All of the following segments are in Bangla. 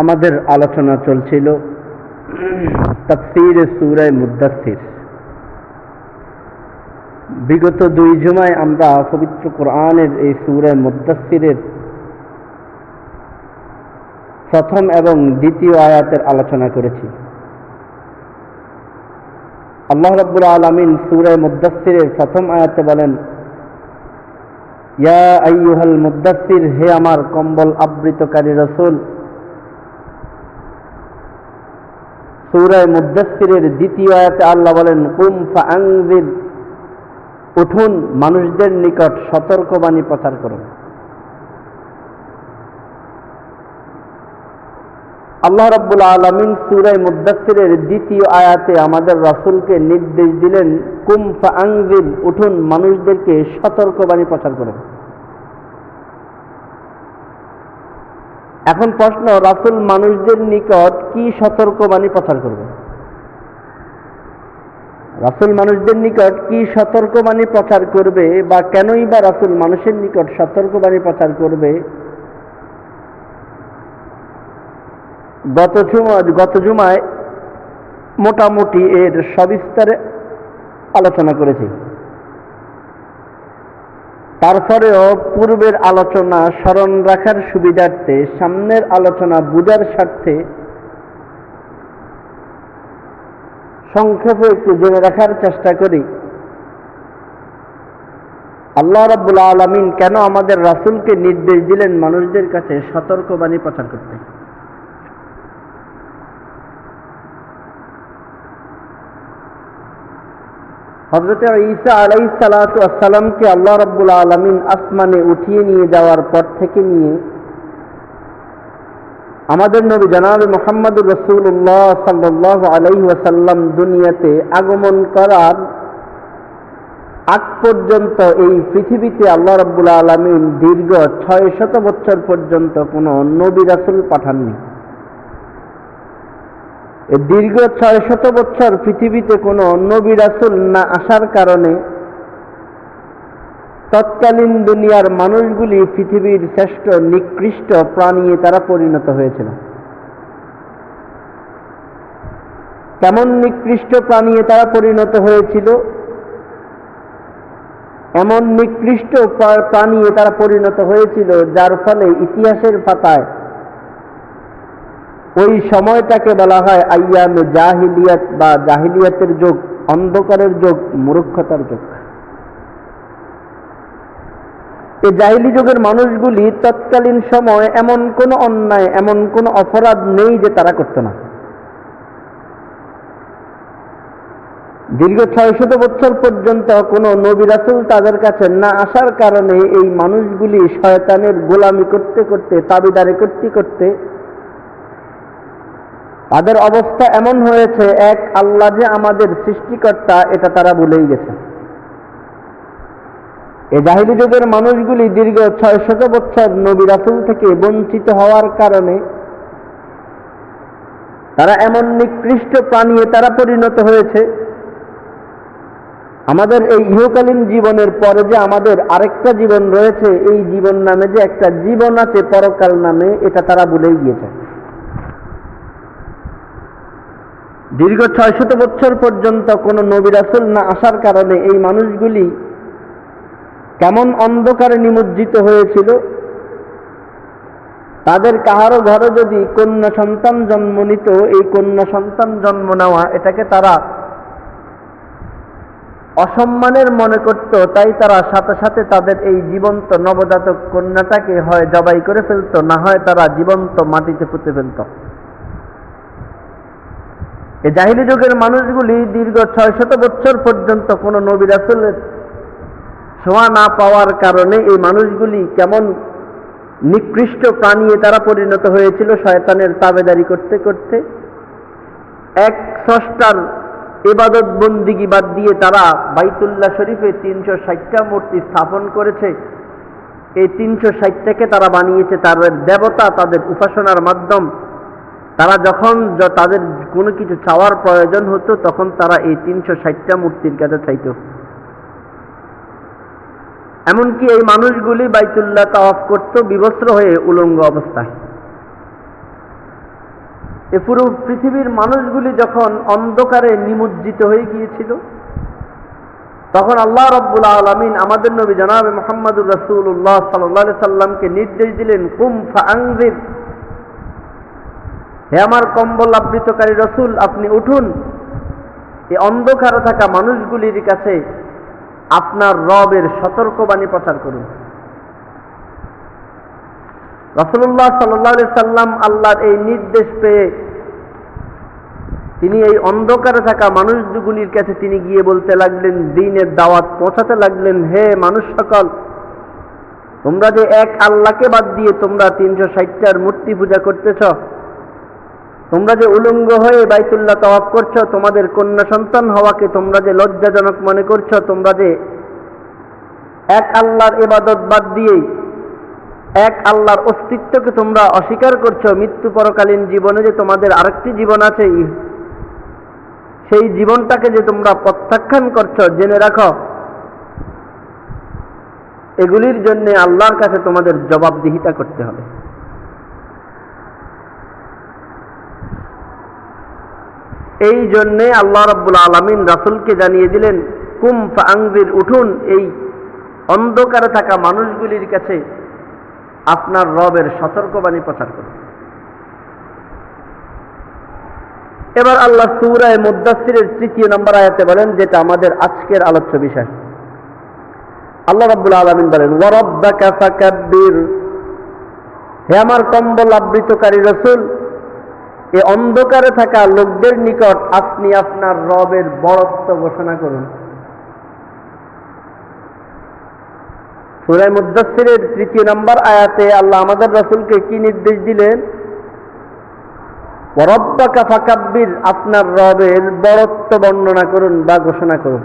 আমাদের আলোচনা চলছিল তাফসীর সূরা মুদ্দাসসির। বিগত 2 জুমায় আমরা পবিত্র কোরআনের এই সূরা মুদ্দাসসিরের প্রথম এবং দ্বিতীয় আয়াতের আলোচনা করেছি। আল্লাহ রাব্বুল আলামিন সূরা মুদ্দাসসিরের প্রথম আয়াতে বলেন, ইয়া আইয়ুহাল মুদ্দাসসির, হে আমার কম্বল আবৃতকারী রাসূল। সূরা মুদ্দাসসিরের দ্বিতীয় আয়াতে আল্লাহ বলেন, কুম ফাআনজির, উঠুন মানুষদের নিকট সতর্কবাণী প্রচার করুন। আল্লাহ রাব্বুল আলামিন সূরা মুদ্দাসসিরের দ্বিতীয় আয়াতে আমাদের রাসূলকে নির্দেশ দিলেন, কুম ফাআনজির, উঠুন মানুষদেরকে সতর্কবাণী প্রচার করুন। এখন প্রশ্ন, রাসূল মানুষদের নিকট কি সতর্কবাণী প্রচার করবে? রাসূল মানুষদের নিকট কি সতর্কবাণী প্রচার করবে, বা কেনই বা রাসূল মানুষের নিকট সতর্কবাণী প্রচার করবে? গত জুমায় মোটামুটি এর সবিস্তারে আলোচনা করেছি। তারপরেও পূর্বের আলোচনা স্মরণ রাখার সুবিধার্থে, সামনের আলোচনা বোঝার স্বার্থে সংক্ষেপে একটু জেনে রাখার চেষ্টা করি। আল্লাহ রাব্বুল আলামিন কেন আমাদের রাসূলকে নির্দেশ দিলেন মানুষদের কাছে সতর্কবাণী প্রচার করতে? হযরত ঈসা আলাইহিস সালাতু ওয়াস সালামকে আল্লাহ রাব্বুল আলামিন আসমানে উঠিয়ে নিয়ে যাওয়ার পর থেকে নিয়ে আমাদের নবী জনাবে মুহাম্মদুর রাসূলুল্লাহ সাল্লাল্লাহু আলাইহি ওয়াসাল্লাম দুনিয়াতে আগমন করার আগ পর্যন্ত এই পৃথিবীতে আল্লাহ রাব্বুল আলামিন দীর্ঘ 600 বছর পর্যন্ত কোনো নবী রাসূল পাঠাননি। এই দীর্ঘ 600 বছর পৃথিবীতে কোনো নবী রাসূল না আসার কারণে তৎকালীন দুনিয়ার মানুষগুলি পৃথিবীর শ্রেষ্ঠ নিকৃষ্ট প্রাণী তারা পরিণত হয়েছিল। কেমন নিকৃষ্ট প্রাণী তারা পরিণত হয়েছিল? এমন নিকৃষ্ট প্রাণী তারা পরিণত হয়েছিল যার ফলে ইতিহাসের পাতায় ওই সময়টাকে বলা হয় আইয়ামে জাহিলিয়াত, বা জাহিলিয়াতের যুগ, অন্ধকারের যুগ, মূর্খতার যুগ। এই জাহিলি যুগের মানুষগুলি তৎকালীন সময় এমন কোনো অন্যায়, এমন কোনো অপরাধ নেই যে তারা করত না। দীর্ঘ 600 বছর পর্যন্ত কোনো নবী রাসূল তাদের কাছে না আসার কারণে এই মানুষগুলি শয়তানের গোলামি করতে করতে, তাবেদারি করতে করতে তাদের অবস্থা এমন হয়েছে, এক আল্লাহ যে আমাদের সৃষ্টিকর্তা এটা তারা ভুলেই গেছে। এই জাহিলি যুগের মানুষগুলি দীর্ঘ 600 বছর নবী রাসূল থেকে বঞ্চিত হওয়ার কারণে তারা এমন নিকৃষ্ট প্রাণী তারা পরিণত হয়েছে। আমাদের এই ইহকালীন জীবনের পরে যে আমাদের আরেকটা জীবন রয়েছে, এই জীবন নামে যে একটা জীবন আছে পরকাল নামে, এটা তারা ভুলেই গিয়েছে। দীর্ঘ 600 বছর পর্যন্ত কোনো নবী রাসূল না আসার কারণে এই মানুষগুলি কেমন অন্ধকারে নিমজ্জিত হয়েছিল। তাদের কাহারও ঘরে যদি কন্যা সন্তান জন্ম নিত, এই কন্যা সন্তান জন্ম নেওয়া এটাকে তারা অসম্মানের মনে করত। তাই তারা সাথে সাথে তাদের এই জীবন্ত নবজাতক কন্যাটাকে হয় জবাই করে ফেলত, না হয় তারা জীবন্ত মাটিতে পুঁতে ফেলত। এই জাহিলি যুগের মানুষগুলি দীর্ঘ 600 বছর পর্যন্ত কোনো নবী রাসূলের ছোঁয়া না পাওয়ার কারণে এই মানুষগুলি কেমন নিকৃষ্ট প্রাণী তারা পরিণত হয়েছিল। শয়তানের তাবেদারি করতে করতে এক স্রষ্টার ইবাদত বন্দিগি বাদ দিয়ে তারা বাইতুল্লাহ শরীফে 360টা মূর্তি স্থাপন করেছে। এই 360টাকে তারা বানিয়েছে তাদের দেবতা, তাদের উপাসনার মাধ্যম। তারা যখন তাদের কোনো কিছু চাওয়ার প্রয়োজন হতো, তখন তারা এই 360টা মূর্তির কাছে চাইত। এমনকি এই মানুষগুলি বাইতুল্লাহ তাওয়াফ করত বিবস্ত্র হয়ে, উলঙ্গ অবস্থায়। এ পুরো পৃথিবীর মানুষগুলি যখন অন্ধকারে নিমজ্জিত হয়ে গিয়েছিল, তখন আল্লাহ রাব্বুল আলামিন আমাদের নবী জনাবে মুহাম্মদুর রাসূলুল্লাহ সাল্লাল্লাহু আলাইহি সাল্লামকে নির্দেশ দিলেন, কুম ফাআনজির, হে আমার কম্বল আবৃতকারী রসুল, আপনি উঠুন, এই অন্ধকারে থাকা মানুষগুলির কাছে আপনার রবের সতর্কবাণী প্রচার করুন। রাসূলুল্লাহ সাল্লাল্লাহু আলাইহি সাল্লাম আল্লাহর এই নির্দেশ পেয়ে তিনি এই অন্ধকারে থাকা মানুষগুলির কাছে তিনি গিয়ে বলতে লাগলেন, দ্বীনের দাওয়াত পৌঁছাতে লাগলেন, হে মানুষ সকল, তোমরা যে এক আল্লাহকে বাদ দিয়ে তোমরা 360টার মূর্তি পূজা করতেছ, তোমরা যে উলঙ্গ হয়ে বাইতুল্লাহ তাওয়াফ করছো, তোমাদের কন্যা সন্তান হওয়াকে তোমরা যে লজ্জাজনক মনে করছো, তোমরা যে এক আল্লাহর ইবাদত বাদ দিয়ে এক আল্লাহর অস্তিত্বকে তোমরা অস্বীকার করছো, মৃত্যু পরকালীন জীবনে যে তোমাদের আরেকটি জীবন আছে, সেই জীবনটাকে যে তোমরা প্রত্যাখ্যান করছো, জেনে রাখো এগুলির জন্য আল্লাহর কাছে তোমাদের জবাবদিহিতা করতে হবে। এই জন্যে আল্লাহ রাব্বুল আলামিন রাসূলকে জানিয়ে দিলেন, কুম ফাআনজির, উঠুন, এই অন্ধকারে থাকা মানুষগুলির কাছে আপনার রবের সতর্কবাণী প্রচার করুন। এবার আল্লাহ সূরা মুদ্দাসসিরের 3 নম্বর আয়াতে বলেন, যেটা আমাদের আজকের আলোচ্য বিষয়। আল্লাহ রাব্বুল আলামিন বলেন, ওয়া রাব্বাকা ফাকাব্বির, হে আমার কম্বল আবৃতকারী রাসূল, এই অন্ধকারে থাকা লোকদের নিকট আপনি আপনার রবের বড়ত্ব ঘোষণা করুন। সূরা মুদ্দাসসিরের 3 নম্বর আয়াতে আল্লাহ আমাদের রাসূলকে কি নির্দেশ দিলেন? ওয়া রাব্বাকা ফাকাব্বির, আপনার রবের বড়ত্ব বর্ণনা করুন বা ঘোষণা করুন।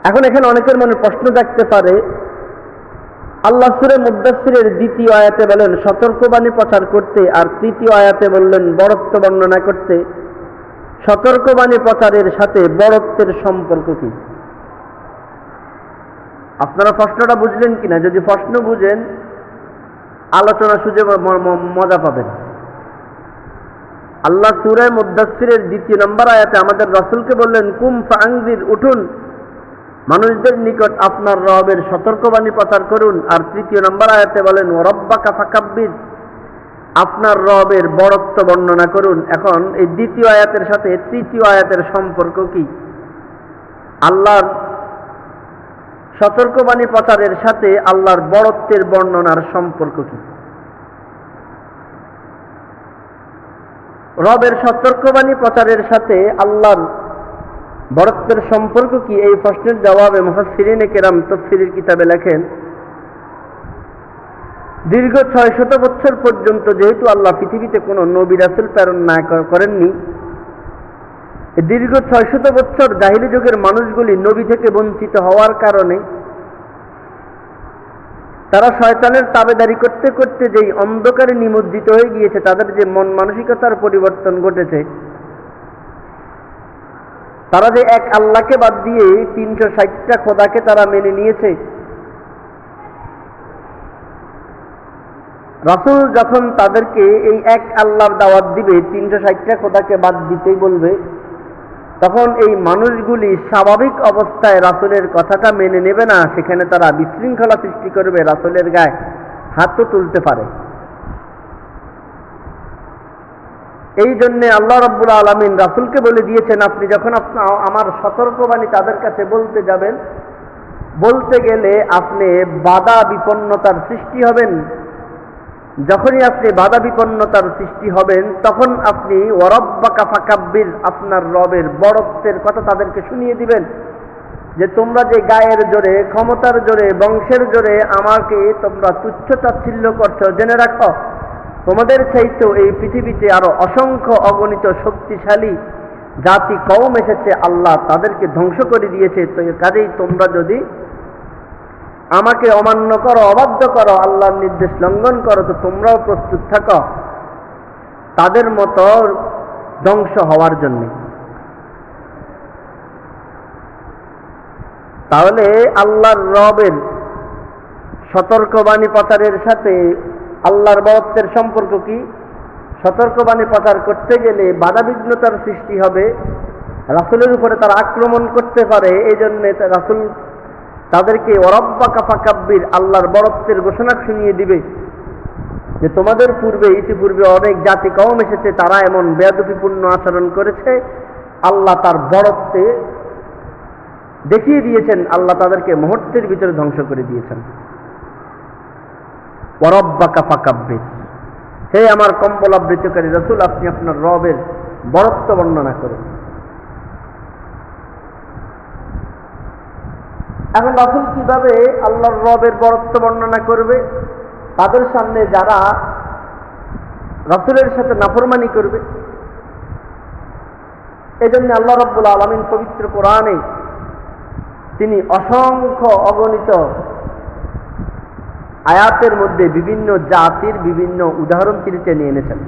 এখন এখানে অনেকের মনে প্রশ্ন থাকতে পারে, আল্লাহ সূরা মুদ্দাসসিরের 2 আয়াতে বলেন সতর্কবাণী প্রচার করতে, আর 3 আয়াতে বললেন বড়ত্ব বর্ণনা করতে। সতর্কবাণী প্রচারের সাথে বড়ত্বের সম্পর্ক কি? আপনারা প্রশ্নটা বুঝলেন কিনা? যদি প্রশ্ন বুঝেন, আলোচনা শুনে মজা পাবেন। আল্লাহ সূরা মুদ্দাসসিরের 2 নম্বর আয়াতে আমাদের রাসূলকে বললেন, কুম ফাআনজির, উঠুন, মানুষদের নিকট আপনার রবের সতর্কবাণী প্রচার করুন। আর 3 নম্বর আয়াতে বলেন, ওয়া রাব্বাকা ফাকাব্বির, আপনার রবের বড়ত্ব বর্ণনা করুন। এখন এই 2 আয়াতের সাথে 3 আয়াতের সম্পর্ক কি? আল্লাহর সতর্কবাণী প্রচারের সাথে আল্লাহর বড়ত্বের বর্ণনার সম্পর্ক কি? রবের সতর্কবাণী প্রচারের সাথে আল্লাহর বড়ত্বের সম্পর্ক কি? এই প্রশ্নের জবাবে মুফাসসিরিনে কেরাম তাফসীরের কিতাবে লেখেন, দীর্ঘ 600 বছর পর্যন্ত যেহেতু আল্লাহ পৃথিবীতে কোনো নবী রাসূল প্রেরণ না করেননি, দীর্ঘ 600 বছর জাহিলি যুগের মানুষগুলি নবী থেকে বঞ্চিত হওয়ার কারণে তারা শয়তানের তাবেদারি করতে করতে যেই অন্ধকারে নিমজ্জিত হয়ে গিয়েছে, তাদের যে মন মানসিকতার পরিবর্তন ঘটেছে, তারা যে এক আল্লাহকে বাদ দিয়ে 360টা খোদাকে তারা মেনে নিয়েছে। রাসূল যখন তাদেরকে এই এক আল্লাহর দাওয়াত দিবে, 360টা খোদাকে বাদ দিতেই বলবে, তখন এই মানুষগুলি স্বাভাবিক অবস্থায় রাসূলের কথাটা মেনে নেবে না। সেখানে তারা বিশৃঙ্খলা সৃষ্টি করবে, রাসূলের গায়ে হাতও তুলতে পারে। এই জন্য আল্লাহ রাব্বুল আলামিন রাসূলকে বলে দিয়েছেন, আপনি যখন আমার সতর্কবাণী তাদের কাছে বলতে যাবেন, বলতে গেলে আপনি বাধা বিপন্নতার সৃষ্টি হবেন। যখনই আপনি বাধা বিপন্নতার সৃষ্টি হবেন, তখন আপনি ওয়া রাব্বাকা ফাকাব্বির, আপনার রবের বড়ত্বের কথা তাদেরকে শুনিয়ে দিবেন, যে তোমরা যে গায়ের জোরে, ক্ষমতার জোরে, বংশের জোরে আমাকে তোমরা তুচ্ছ তাচ্ছিল্য করছো, জেনে রাখো তোমাদের চাইতেও এই পৃথিবীতে আরো অসংখ্য অগণিত শক্তিশালী জাতি কওম এসেছে, আল্লাহ তাদেরকে ধ্বংস করে দিয়েছে। তো কাজেই তোমরা যদি আমাকে অমান্য করো, অবাধ্য করো, আল্লাহর নির্দেশ লঙ্ঘন করো, তো তোমরাও প্রস্তুত থাকো তাদের মতো ধ্বংস হওয়ার জন্য। তাহলে আল্লাহর রবের সতর্কবাণী প্রচারের সাথে আল্লাহর বরত্বের সম্পর্ক কি? সতর্কবাণী প্রচার করতে গেলে বাধাবিঘ্নতার সৃষ্টি হবে, রাসূলের উপরে তারা আক্রমণ করতে পারে। এই জন্য রাসূল তাদেরকে ওয়ারাব্বাকা ফাকাব্বির, আল্লাহর বরত্বের ঘোষণা শুনিয়ে দিবে যে তোমাদের ইতিপূর্বে অনেক জাতি কওম এসেছে, তারা এমন বেয়াদবিপূর্ণ আচরণ করেছে, আল্লাহ তার বরত্বে দেখিয়ে দিয়েছেন, আল্লাহ তাদেরকে মুহূর্তের ভিতরে ধ্বংস করে দিয়েছেন। ওয়ারাব্বাকা ফাকাব্বির, হে আমার কম্বল আবৃতকারী রাসূল, আপনি আপনার রবের বরত্ব বর্ণনা করেন। এখন রাসূল কিভাবে আল্লাহর রবের বরত্ব বর্ণনা করবে? তাদের সামনে যারা রাসূলের সাথে নাফরমানি করবে। এজন্য আল্লাহ রাব্বুল আলামিন পবিত্র কোরআনে তিনি অসংখ্য অগণিত আয়াতের মধ্যে বিভিন্ন জাতির বিভিন্ন উদাহরণ তিনি টেনে এনেছেন।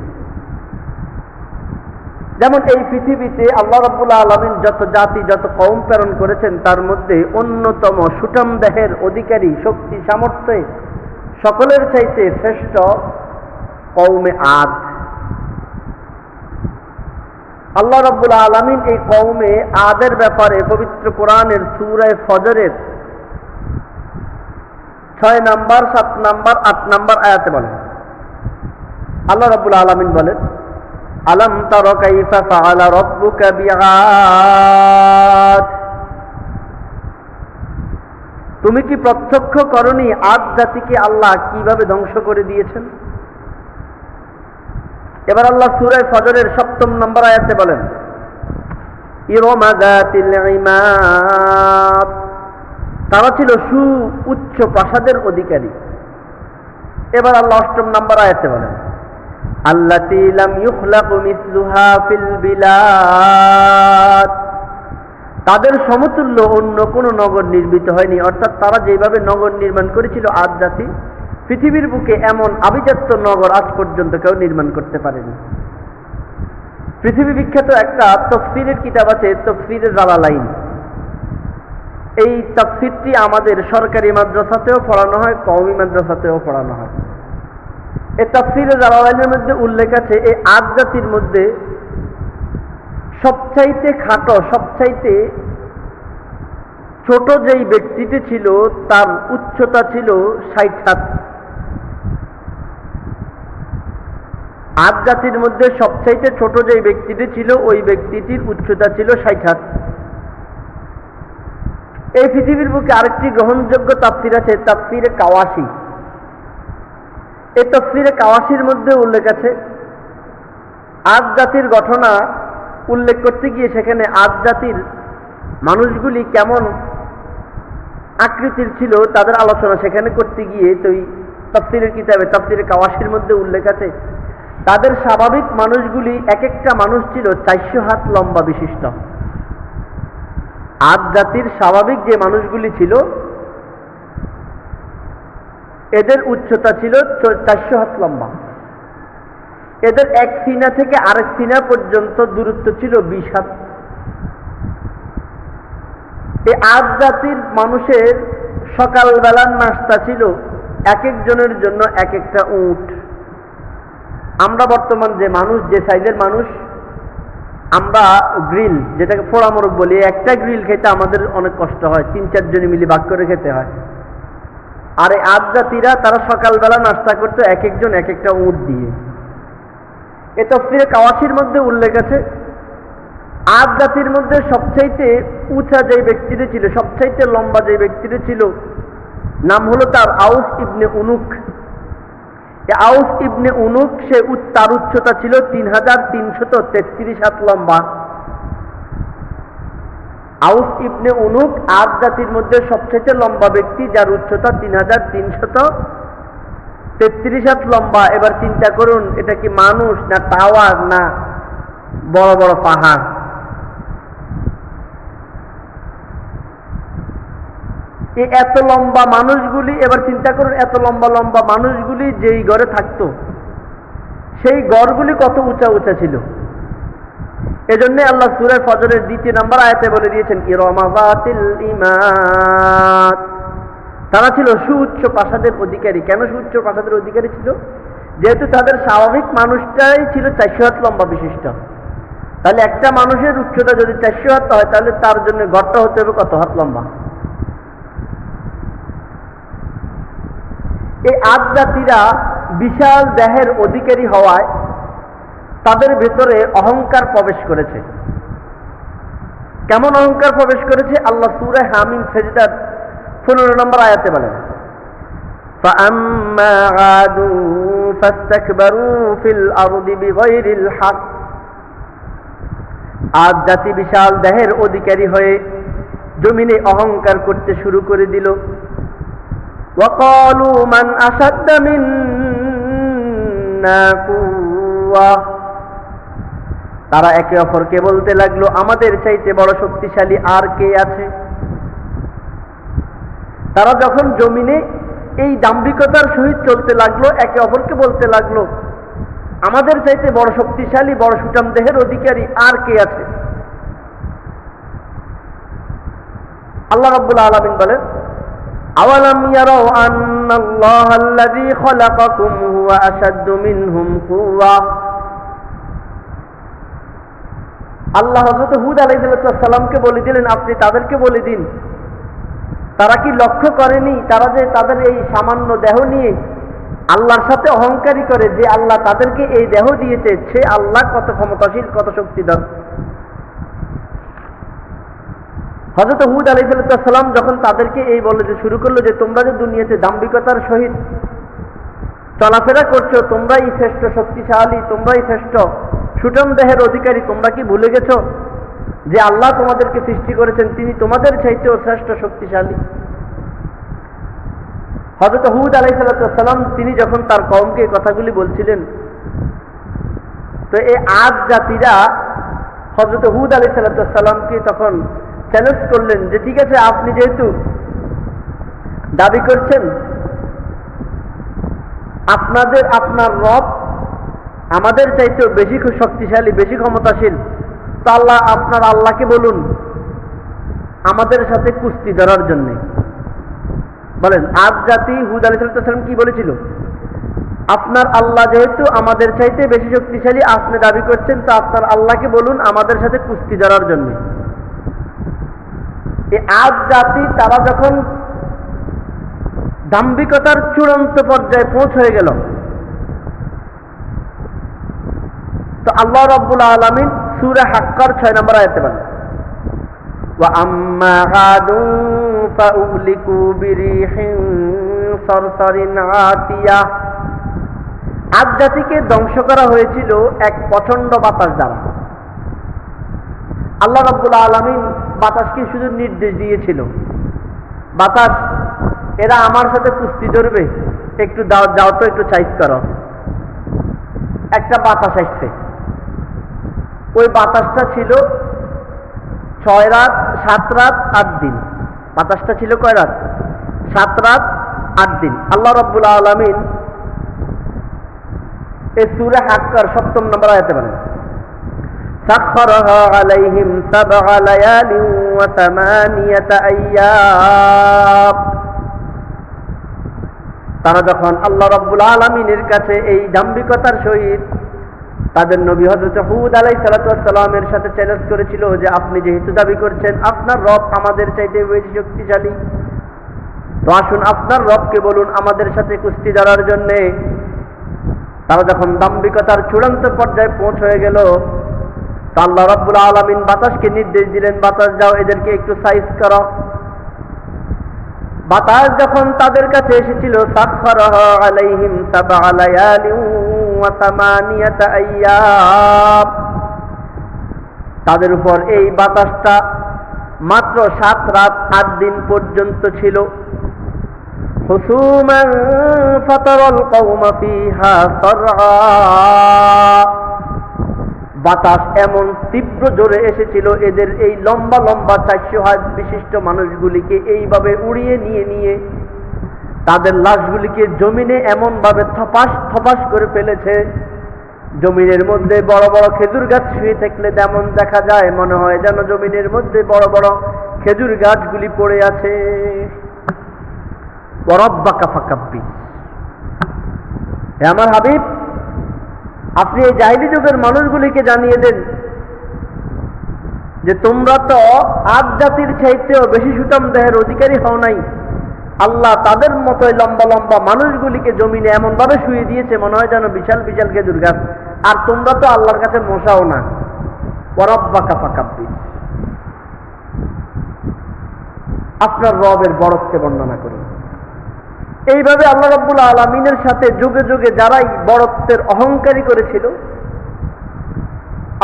যেমন এই পৃথিবীতে আল্লাহ রাব্বুল আলামিন যত জাতি যত কওম প্রেরণ করেছেন, তার মধ্যে অন্যতম সুঠাম দেহের অধিকারী, শক্তি সামর্থ্যে সকলের চাইতে শ্রেষ্ঠ কওমে আদ। আল্লাহ রাব্বুল আলামিন এই কওমে আদের ব্যাপারে পবিত্র কোরআনের সূরা ফজরের 6 নম্বর, 7 নম্বর, 8 নম্বর আয়াতে বলেন, আল্লাহ রাব্বুল আলামিন বলেন, আলাম তারা কাইফা ফাআলা রাব্বুকা বিআদ, তুমি কি প্রত্যক্ষ করনি আদ জাতিকে আল্লাহ কিভাবে ধ্বংস করে দিয়েছেন? এবার আল্লাহ সূরা ফজরের 7 নম্বর আয়াতে বলেন, ইরমা যাতিল ইমাদ, তারা ছিল উচ্চ প্রাসাদের অধিকারী। এবার আল্লাহ 8 নম্বর আয়াতে বলেন, আল্লাতী লাম ইখলাক মিসলুহা ফিল বিলাদ, তাদের সমতুল্য অন্য কোনো নগর নির্মিত হয়নি। অর্থাৎ তারা যেভাবে নগর নির্মাণ করেছিল আদ জাতি, পৃথিবীর বুকে এমন আভিজাত্য নগর আজ পর্যন্ত কেউ নির্মাণ করতে পারেনি। পৃথিবী বিখ্যাত একটা তাফসীরের কিতাব আছে, তাফসীরে জালালাইন। এই তাফসীরটি আমাদের সরকারি মাদ্রাসাতেও পড়ানো হয়, কওমি মাদ্রাসাতেও পড়ানো হয়। এই তাফসীরে জালালাইনের মধ্যে উল্লেখ আছে, এই আদ জাতির মধ্যে সবচাইতে খাটো, সবচাইতে ছোট যেই ব্যক্তিটি ছিল তার উচ্চতা ছিল 60 হাত। আদ জাতির মধ্যে সবচাইতে ছোট যেই ব্যক্তিটি ছিল ওই ব্যক্তিটির উচ্চতা ছিল 60 হাত। এই পৃথিবীর বুকে আরেকটি গ্রহণযোগ্য তাফসীর আছে, তাফসীরে কাওয়াশি। এই তাফসীরে কাওয়াশির মধ্যে উল্লেখ আছে, আদ জাতির ঘটনা উল্লেখ করতে গিয়ে সেখানে আদ জাতির মানুষগুলি কেমন আকৃতির ছিল তাদের আলোচনা সেখানে করতে গিয়ে তো এই তাফসীরের কিতাবে তাফসীরে কাওয়াশির মধ্যে উল্লেখ আছে, তাদের স্বাভাবিক মানুষগুলি এক একটা মানুষ ছিল 400 হাত লম্বা বিশিষ্ট। আদ জাতির স্বাভাবিক যে মানুষগুলি ছিল এদের উচ্চতা ছিল 400 হাত লম্বা। এদের এক সিনা থেকে আরেক সিনা পর্যন্ত দূরত্ব ছিল 20 হাত। এই আদ জাতির মানুষের সকালবেলার নাস্তা ছিল এক একজনের জন্য এক একটা উট। আমরা বর্তমান যে মানুষ, যে সাইজের মানুষ, আমরা গ্রিল যেটাকে ফোড়া মোরগ বলি, একটা গ্রিল খেতে আমাদের অনেক কষ্ট হয়, 3-4 জনে মিলে ভাগ করে খেতে হয়। আর এই আদ জাতিরা তারা সকালবেলা নাস্তা করতো এক একজন এক একটা উট দিয়ে। এ তাফসীরে কাওয়াশির মধ্যে উল্লেখ আছে, আদ জাতির মধ্যে সবচাইতে উঁচা যে ব্যক্তিটি ছিল, সবচাইতে লম্বা যে ব্যক্তিটি ছিল, নাম হলো তার আউস ইবনে উনুক। আউস ইবনে উনুক, তার উচ্চতা ছিল 3333 হাত লম্বা। আউস ইবনে উনুক আদ জাতির মধ্যে সবচেয়ে লম্বা ব্যক্তি, যার উচ্চতা 3333 হাত লম্বা। এবার চিন্তা করুন, এটা কি মানুষ না টাওয়ার না বড় বড় পাহাড়? এই এত লম্বা মানুষগুলি, এবার চিন্তা করুন এত লম্বা লম্বা মানুষগুলি যেই ঘরে থাকতো সেই ঘরগুলি কত উঁচা উঁচা ছিল। এজন্য আল্লাহ সূরা ফজরের 2 নম্বর আয়াতে বলে দিয়েছেন ইরামা যাতিল ইমাদ, তারা ছিল সুউচ্চ প্রাসাদের অধিকারী। কেন সুউচ্চ প্রাসাদের অধিকারী ছিল? যেহেতু তাদের স্বাভাবিক মানুষটাই ছিল 400 হাত লম্বা বিশিষ্ট। তাহলে একটা মানুষের উচ্চতা যদি 400 হাত হয়, তাহলে তার জন্য ঘরটা হতে হবে কত হাত লম্বা? এই আদ জাতিরা বিশাল দেহের অধিকারী হওয়ায় তাদের ভেতরে অহংকার প্রবেশ করেছে। কেমন অহংকার প্রবেশ করেছে? আল্লাহ সূরা হামিম সেজদার 15 নম্বর আয়াতে বলেন فَأَمَّا عَادٌ فَاسْتَكْبَرُوا فِي الْأَرْضِ بِغَيْرِ الْحَقِّ, আদ জাতি বিশাল দেহের অধিকারী হয়ে জমিনে অহংকার করতে শুরু করে দিল। وَقَالُوا مَنْ أَشَدَّ مِنَّا قُوَّةً, তারা একে অপরকে বলতে লাগলো আমাদের চাইতে বড় শক্তিশালী আর কে আছে? তারা যখন জমিনে এই দাম্ভিকতার সহিত চলতে লাগলো, একে অপরকে বলতে লাগলো আমাদের চাইতে বড় শক্তিশালী, বড় সুঠাম দেহের অধিকারী আর কে আছে? আল্লাহ রাব্বুল আলামিন বলেন আওয়ালাম ইয়ারাউ আন্নাল্লাহাল্লাযী খালাকাকুম হুয়া আশাদ্দু মিনহুম কুওয়া। আল্লাহ হযরত হুদ আলাইহিস সালামকে বলে দিলেন আপনি তাদেরকে বলে দিন, তারা কি লক্ষ্য করেনি তারা যে তাদের এই সামান্য দেহ নিয়ে আল্লাহর সাথে অহংকারী করে, যে আল্লাহ তাদেরকে এই দেহ দিয়েছে সে আল্লাহ কত ক্ষমতাশীল, কত শক্তিধর। হযরত হুদ আলাইহিস সালাম যখন তাদেরকে এই বলে শুরু করলো যে তোমরা যে দুনিয়াতে দাম্ভিকতার সহিত চলাফেরা করছো, তোমরাই শ্রেষ্ঠ শক্তিশালী, তোমরাই শ্রেষ্ঠ সুঠাম দেহের অধিকারী, তোমরা কি ভুলে গেছো যে আল্লাহ তোমাদেরকে সৃষ্টি করেছেন, তিনি তোমাদের চাইতেও শ্রেষ্ঠ শক্তিশালী? হযরত হুদ আলাইহিস সালাম তিনি যখন তার কওমকে এই কথাগুলি বলছিলেন, তো এই আদ জাতিরা হযরত হুদ আলাইহিস সালামকে তখন চ্যালেঞ্জ করলেন যে ঠিক আছে, আপনি যেহেতু দাবি করছেন আপনার রব আমাদের চাইতেও বেশি শক্তিশালী, বেশি ক্ষমতাশীল, তো আপনার আল্লাহকে বলুন আমাদের সাথে কুস্তি ধরার জন্য। বলেন আদ জাতি হুদ আলাইহিস সালাম কি বলেছিল? আপনার আল্লাহ যেহেতু আমাদের চাইতে বেশি শক্তিশালী, আপনি দাবি করছেন, তো আপনার আল্লাহকে বলুন আমাদের সাথে কুস্তি ধরার জন্য। এই আদ জাতি তারা যখন দাম্ভিকতার চূড়ান্ত পর্যায়ে পৌঁছে গেল, তো আল্লাহ রাব্বুল আলামিন সূরা হাক্কার 6 নম্বর আয়াতে বলেন ওয়া আম্মা আদু ফাউলিকু বিরিহিন সারসারিন আতিয়া, আদ জাতিকে ধ্বংস করা হয়েছিল এক প্রচন্ড বাতাস দ্বারা। আল্লাহ রাব্বুল আলামিন বাতাসকে শুধু নির্দেশ দিয়েছিল, বাতাস এরা আমার সাথে কুস্তি ধরবে, একটু যাও তো একটু সাইজ করো। একটা বাতাস আসছে, ওই বাতাসটা ছিল 6 রাত 7 রাত 8 দিন। বাতাসটা ছিল কয় রাত? 7 রাত 8 দিন। আল্লাহ রাব্বুল আলামিন এই সূরা হাক্কার 7 নম্বর আয়াতে বলেন সাখখারাহা আলাইহিম 7 লায়ালিন ওয়া 8 আইয়াম। তারা যখন আল্লাহ রাব্বুল আলামিনের কাছে এই দাম্ভিকতার সহিত তাদের নবী হযরত হুদ আলাইহিস সালামের সাথে চ্যালেঞ্জ করেছিল যে আপনি যেহেতু দাবি করছেন আপনার রব আমাদের চাইতে বেশি শক্তিশালী, তো আসুন আপনার রবকে বলুন আমাদের সাথে কুস্তি ধরার জন্য। তারা যখন দাম্ভিকতার চূড়ান্ত পর্যায়ে পৌঁছে গেল, তা আল্লাহ রাব্বুল আলামিন বাতাসকে নির্দেশ দিলেন বাতাস যাও এদেরকে একটু সাইজ করো। বাতাস যখন তাদের কাছে এসেছিল সাখখারাহা আলাইহিম 7 লায়ালিন ওয়া 8 আইয়াম, তাদের উপর এই বাতাসটা মাত্র 7 রাত 8 দিন পর্যন্ত ছিল। হুসুমান ফাতারাল কওমা ফিহা সারআ, বাতাস এমন তীব্র জোরে এসেছিল এদের এই লম্বা লম্বা 400 হাত বিশিষ্ট মানুষগুলিকে এইভাবে উড়িয়ে নিয়ে তাদের লাশগুলিকে জমিনে এমন ভাবে থপাস থপাস করে ফেলেছে জমিনের মধ্যে বড় বড় খেজুর গাছ শুয়ে থাকলে যেমন দেখা যায়, মনে হয় যেন জমিনের মধ্যে বড় বড় খেজুর গাছগুলি পড়ে আছে। ওয়ারাব্বাকা ফাকাব্বির। হে আমার হাবিব, আপনি এই জাহিলি যুগের মানুষগুলিকে জানিয়ে দেন যে তোমরা তো আদ জাতির চাইতেও বেশি সুঠাম দেহের অধিকারী হও নাই। আল্লাহ তাদের মতোই লম্বা লম্বা মানুষগুলিকে জমিনে এমন ভাবে শুয়ে দিয়েছে, মনে হয় যেন বিশাল বিশাল খেজুর গাছ। আর তোমরা তো আল্লাহর কাছে মশাও না। ওয়ারাব্বাকা ফাকাব্বির। আপনার রবের বড়ত্বে বর্ণনা করুন। এইভাবে আল্লাহ রাব্বুল আলামিনের সাথে যুগে যুগে যারাই বড়ত্বের অহংকারী করেছিল,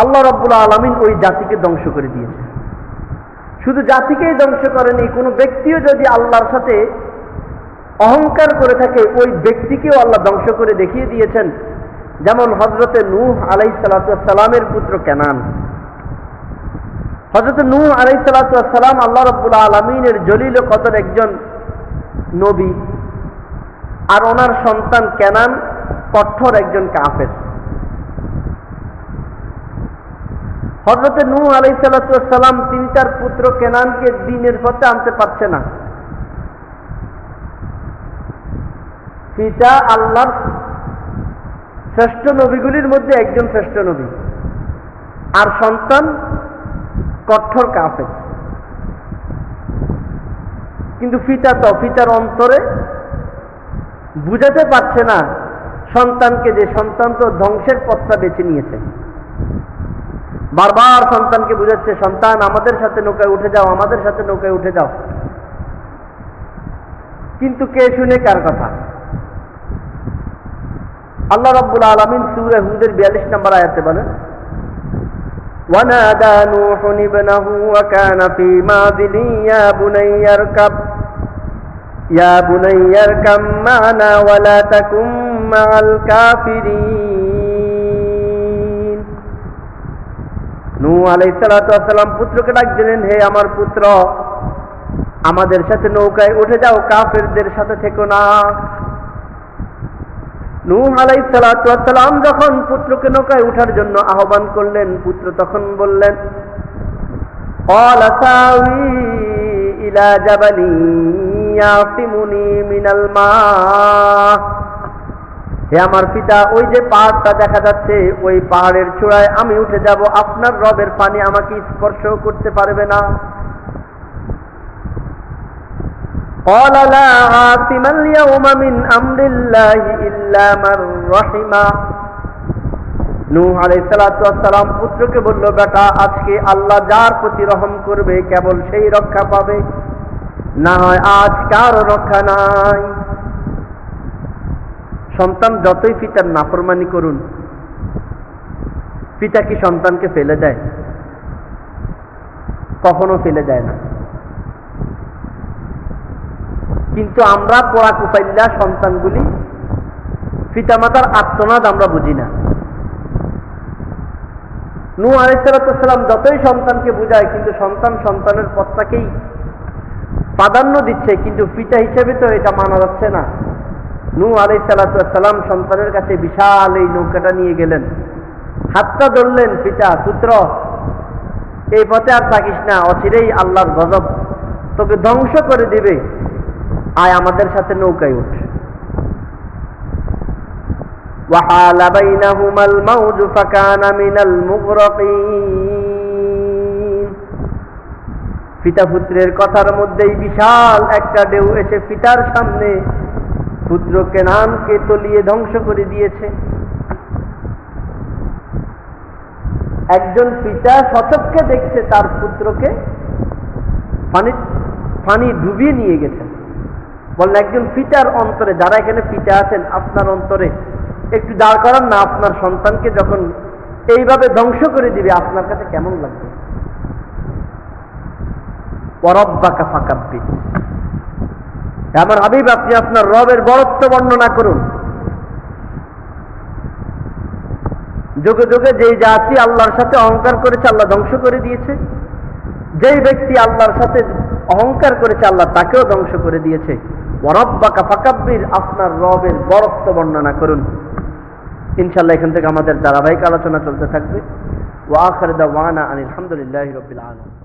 আল্লাহ রাব্বুল আলামিন ওই জাতিকে ধ্বংস করে দিয়েছে। শুধু জাতিকেই ধ্বংস করেনি, কোনো ব্যক্তিও যদি আল্লাহর সাথে অহংকার করে থাকে, ওই ব্যক্তিকেও আল্লাহ ধ্বংস করে দেখিয়ে দিয়েছেন। যেমন হযরতে নূহ আলাইহিস সালাতু ওয়াস সালামের পুত্র কেনান। হযরতে নূহ আলাইহিস সালাতু ওয়াস সালাম আল্লাহ রাব্বুল আলামিনের জলিল ও কদর একজন নবী, আর ওনার সন্তান কেনান কঠোর একজন কাফের। হযরতে নূহ আলাইহিস সালাতু ওয়াস সালাম তিনি তার পুত্র কেনানকে দ্বীনের পথে আনতে পারছে না। পিতা আল্লাহর শ্রেষ্ঠ নবীগুলির মধ্যে একজন শ্রেষ্ঠ নবী, আর সন্তান কঠোর কাফের। কিন্তু পিতার অন্তরে বুঝাতে পারছে না সন্তানকে যে সন্তান তো ধ্বংসের পথটা বেছে নিয়েছে। বারবার সন্তানকে বুঝাচ্ছে, সন্তান আমাদের সাথে নৌকায় উঠে যাও, আমাদের সাথে নৌকায় উঠে যাও। কিন্তু কে শুনে কার কথা? আল্লাহ রাব্বুল আলামিন সূরা হুদের 42 নম্বর আয়াতে বলেন, ওয়ানাদা নূহুন ইবনাহু ওয়া কানা ফী মাযিলি ইয়া বুনাইয়া আরকাম মা'না ওয়া লা তাকুম মা'আল কাফিরিন। নূহ আলাইহিস সালাতু ওয়াস সালাম পুত্রকে ডাক দিলেন, হে আমার পুত্র, আমাদের সাথে নৌকায় উঠে যাও, কাফেরদের সাথে থেকো না। নূহ আলাইহিস সালাতু ওয়াস সালাম যখন পুত্রকে নৌকায় ওঠার জন্য আহ্বান করলেন, পুত্র তখন বললেন, ক্বালা সাউই ইলা জাবালি ইয়াসিমুনি মিনাল মা। হে আমার পিতা, ওই যে পাহাড়টা দেখা যাচ্ছে, ওই পাহাড়ের চূড়ায় আমি উঠে যাব, আপনার রবের পানি আমাকে স্পর্শ করতে পারবে না। قال لا عاصم اليوم من أمر الله إلا من رحم। নূহ আলাইহিস সালাতু ওয়াস সালাম পুত্রকে বলল, বেটা, আজকে আল্লাহ যার প্রতি রহম করবে কেবল সেই রক্ষা পাবে, না হয় আজ কারো রক্ষা নাই। সন্তান যতই পিতার নাফরমানি করুন, পিতা কি সন্তানকে ফেলে দেয়? কখনো ফেলে দেয় না। কিন্তু আমরা পোড়া কুপাইল্লা সন্তানগুলি পিতামাতার আর্তনাদ আমরা বুঝি না। নূহ আলাইহিস সালাতু ওয়াস সালাম যতই সন্তানকে বুঝায়, কিন্তু সন্তানের পথটাকেই প্রাধান্য দিচ্ছে, কিন্তু পিতা হিসেবে তো এটা মানা যাচ্ছে না। নূহ আলাইহিস সালাতু ওয়াস সালাম সন্তানের কাছে বিশাল এই নৌকাটা নিয়ে গেলেন, হাতটা ধরলেন, পিতা, পুত্র, এই পথে আর থাকিস না, অচিরেই আল্লাহর গজব তোকে ধ্বংস করে দিবে, আয় আমাদের সাথে নৌকায় উঠ। وحال بينهما الموج فكان من المغرقين। পিতা পুত্রের কথার মধ্যেই বিশাল একটা ঢেউ এসে পিতার সামনে পুত্র কেনানকে তলিয়ে ধ্বংস করে দিয়েছে। একজন পিতা সচক্ষে দেখছে তার পুত্রকে পানি ডুবিয়ে নিয়ে গেছে। বলেন, একজন পিতার অন্তরে, যারা এখানে পিতা আছেন, আপনার অন্তরে একটু দাঁড় করান না, আপনার সন্তানকে যখন এইভাবে ধ্বংস করে দিবে আপনার কাছে কেমন লাগবে? ওয়ারাব্বাকা ফাকাব্বির। আমার হাবিব, আপনি আপনার রবের বড়ত্ব বর্ণনা করুন। যুগে যুগে যেই জাতি আল্লাহর সাথে অহংকার করেছে, আল্লাহ ধ্বংস করে দিয়েছে। যেই ব্যক্তি আল্লাহর সাথে অহংকার করেছে, আল্লাহ তাকেও ধ্বংস করে দিয়েছে। ওয়ারাব্বাকা ফাকাব্বির, আপনার রবের বড়ত্ব বর্ণনা করুন। ইনশাআল্লাহ এখান থেকে আমাদের ধারাবাহিক আলোচনা চলতে থাকবে। ওয়া আখির দাওয়ানা আনিল হামদুলিল্লাহি রাব্বিল আলামিন।